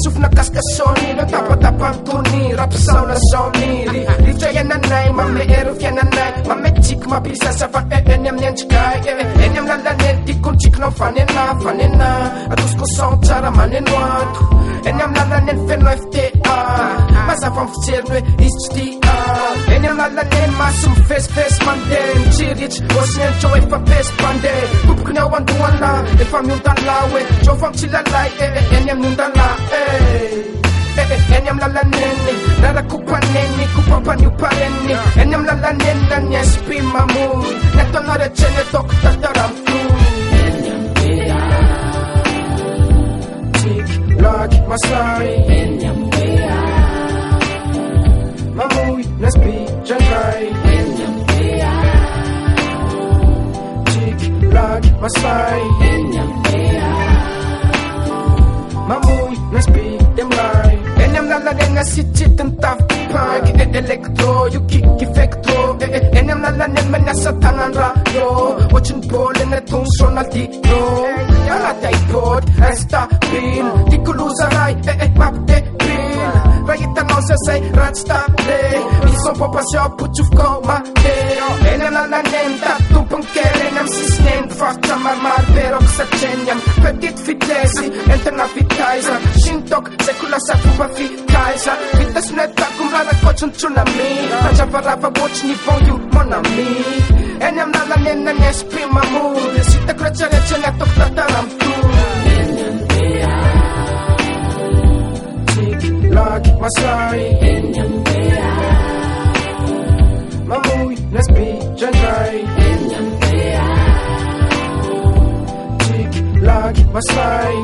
Sofina kaskasony no tapatapantony rapisaona zaony rivotra iananay mame ero fiainanay mame tiky mampisasa fa eny amin'ny andrikay eny amin'ny lalaneny tikontrikinao fanena atosiko sao tsara maneno ato eny amin'ny lalaneny feno FTA mazava mifijeriny hoe izy tsy tia eny amin'ny lalaneny maso mifesifesy mandeha mitsiritry osinenitro efa pesy mpandeha tompokony ao andohana efa miondala hoe tro fa mitsylalay eny amin'ny ondala eny amin'ny lalaneny narakopaneny kopampaniuparenny eny amin'ny lalaneny na ny SP mamoy nataonao retreny ataoko tataramitoy tiky masay mamoy nasby jangay tiky masay mamoy nasby demlay eny amin'ny lalaneny asitritiny tafipag elektro io kikifektro eny amin'ny lalaneny maniasa tagnandrayo ohatriny bôly eny atony Ronaldinho anaty iPod instabil tikoloza ray mampidebily raha hitanao zazay ratsy tale ison popasio potsofoko mate eny amin'ny lalaneny tatompony kely eny amin'ny sisineny mpivarotra maromaro peroko satreny am petite vitesse entana vitaiza shintok zay kolasa fomba vitaiza vitasonetako mirarakôtriny tsunami mandravarava ohatriny ivon io mon ami eny amin'ny lalaneny na ny SP mamory sitako retraretra ny ataoko tataramitoy masay mamoy nasby jangay tiky masay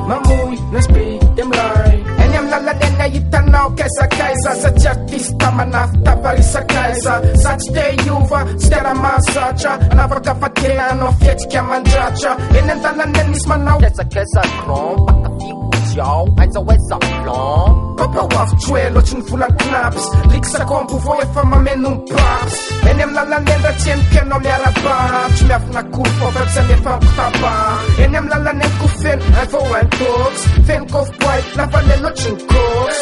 mamoy nasby demlay eny amin'ny lalaneny nahitanao kaizakaiza sady artista manafita varisakaiza za tsy te iova tsy te raha mahazatra anavaka fatenanao fietrika mandratra eny an-dalaneny misy manao kaizakaiza grand aiza oaiza blanc papa hoavitro loatriny volany knaps liksakombo vo efa mameno paps eny amin'ny lalaneny raha tsy enikenao miaraba tsy miafina kory fô fa tsy anefa mikotaba eny amin'ny lalaneny ko feno info intox feno kofboy nafale loatriny cox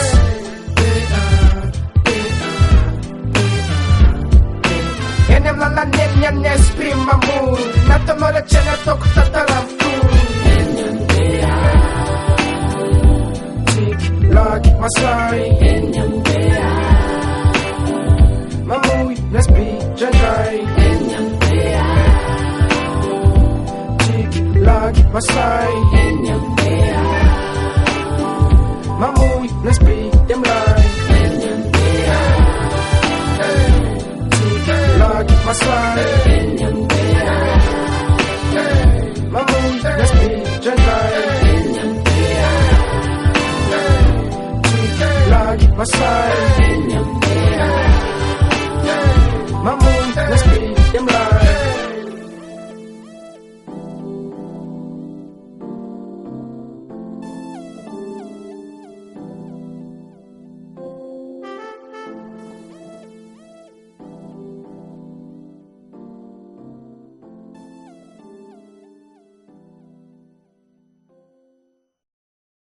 eny amin'ny lalaneny niany SP mamoy nataonao retreny ataoko tataramitoy masay mamoy nasby jangay tiky masay